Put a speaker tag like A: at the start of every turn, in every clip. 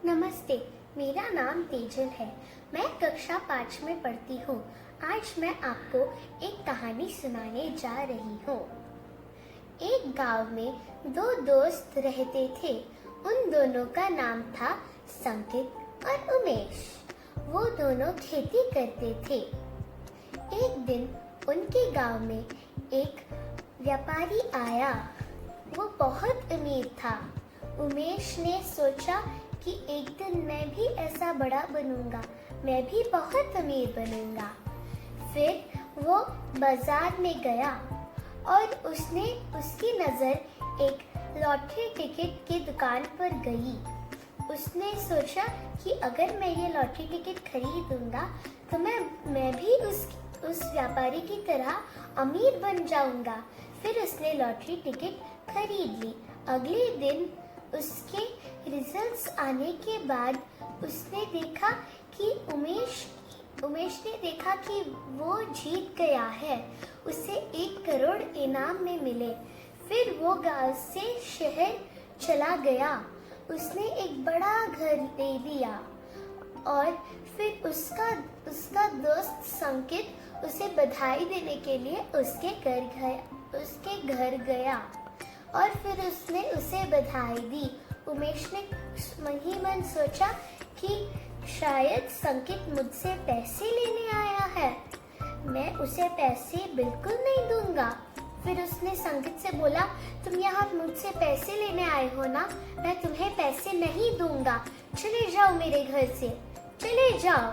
A: नमस्ते, मेरा नाम तेजल है। मैं कक्षा 5 में पढ़ती हूँ। आज मैं आपको एक कहानी सुनाने जा रही हूँ। एक गांव में दो दोस्त रहते थे। उन दोनों का नाम था संकित और उमेश। वो दोनों खेती करते थे। एक दिन उनके गांव में एक व्यापारी आया। वो बहुत अमीर था। उमेश ने सोचा कि एक दिन मैं भी ऐसा बड़ा बनूंगा, मैं भी बहुत अमीर बनूंगा। फिर वो बाजार में गया और उसकी नज़र एक लॉटरी टिकट की दुकान पर गई। उसने सोचा कि अगर मैं ये लॉटरी टिकट खरीदूंगा तो मैं भी उस व्यापारी की तरह अमीर बन जाऊंगा। फिर उसने लॉटरी टिकट खरीद ली। अगले दिन उसके रिजल्ट्स आने के बाद उसने देखा कि उमेश ने देखा कि वो जीत गया है। उसे 1 करोड़ इनाम में मिले। फिर वो गांव से शहर चला गया। उसने एक बड़ा घर ले लिया और फिर उसका दोस्त संकित उसे बधाई देने के लिए उसके घर गया और फिर उसने उसे बधाई दी। उमेश ने मन ही मन सोचा कि शायद संकित मुझसे पैसे लेने आया है, मैं उसे पैसे बिल्कुल नहीं दूंगा। फिर उसने संकित से बोला, तुम यहाँ मुझसे पैसे लेने आए हो ना, मैं तुम्हें पैसे नहीं दूंगा, चले जाओ मेरे घर से, चले जाओ।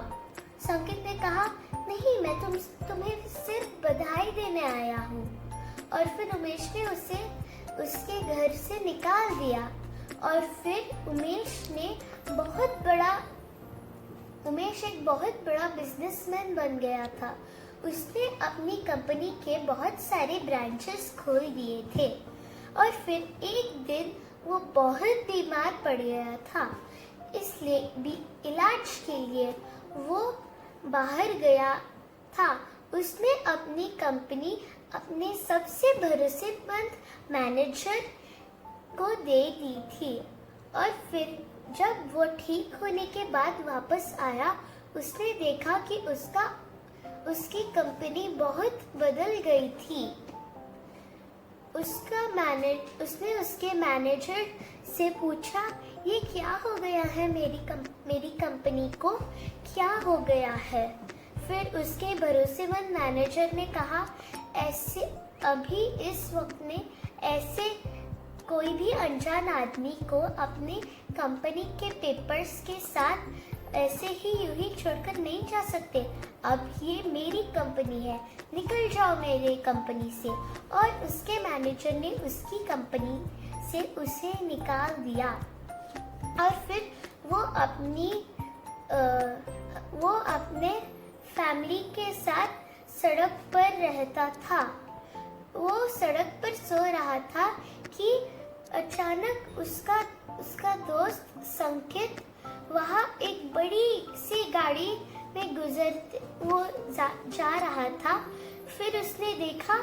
A: संकित ने कहा, नहीं, मैं तुम्हें सिर्फ बधाई देने आया हूँ। और फिर उमेश ने उसे उसके घर से निकाल दिया। और फिर उमेश एक बहुत बड़ा बिजनेसमैन बन गया था। उसने अपनी कंपनी के बहुत सारे ब्रांचेस खोल दिए थे। और फिर एक दिन वो बहुत बीमार पड़ गया था, इसलिए इलाज के लिए वो बाहर गया था। उसने अपनी कंपनी अपने सबसे भरोसेमंद मैनेजर को दे दी थी। और फिर जब वो ठीक होने के बाद वापस आया, उसने देखा कि उसकी कंपनी बहुत बदल गई थी। उसने उसके मैनेजर से पूछा, ये क्या हो गया है, मेरी कंपनी को क्या हो गया है? फिर उसके भरोसेमंद मैनेजर ने कहा, ऐसे अभी इस वक्त में ऐसे कोई भी अनजान आदमी को अपनी कंपनी के पेपर्स के साथ ऐसे ही यूं ही छोड़कर नहीं जा सकते। अब ये मेरी कंपनी है, निकल जाओ मेरे कंपनी से। और उसके मैनेजर ने उसकी कंपनी से उसे निकाल दिया। और फिर वो अपने फैमिली के साथ सड़क पर रहता था। वो सड़क पर सो रहा था कि अचानक उसका दोस्त संकित वहाँ एक बड़ी सी गाड़ी में जा रहा था। फिर उसने देखा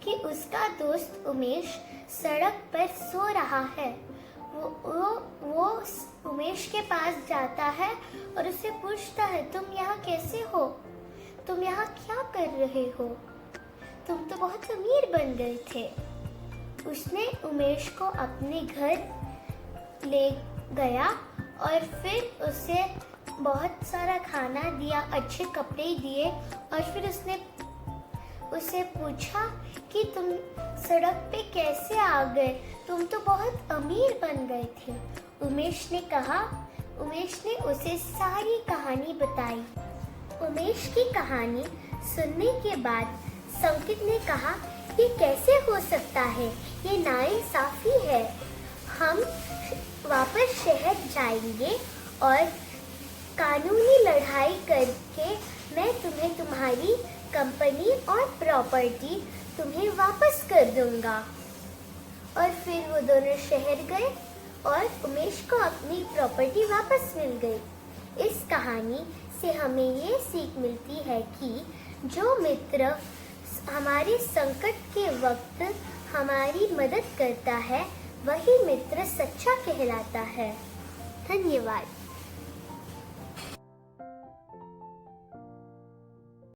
A: कि उसका दोस्त उमेश सड़क पर सो रहा है। वो उमेश के पास जाता है और उसे पूछता है, तुम यहाँ कैसे हो? तुम यहाँ क्या कर रहे हो? तुम तो बहुत अमीर बन गए थे। उसने उमेश को अपने घर ले गया और फिर उसे बहुत सारा खाना दिया, अच्छे कपड़े दिए। और फिर उसने उसे पूछा कि तुम सड़क पे कैसे आ गए? तुम तो बहुत अमीर बन गए थे। उमेश ने उसे सारी कहानी बताई। उमेश की कहानी सुनने के बाद संकित ने कहा, ये कैसे हो सकता है? ये नाइंसाफी है। हम वापस शहर जाएंगे और कानूनी लड़ाई करके मैं तुम्हें तुम्हारी कंपनी और प्रॉपर्टी तुम्हें वापस कर दूंगा। और फिर वो दोनों शहर गए और उमेश को अपनी प्रॉपर्टी वापस मिल गई। इस कहानी से हमें ये सीख मिलती है कि जो मित्र हमारे संकट के वक्त हमारी मदद करता है, वही मित्र सच्चा कहलाता है। धन्यवाद।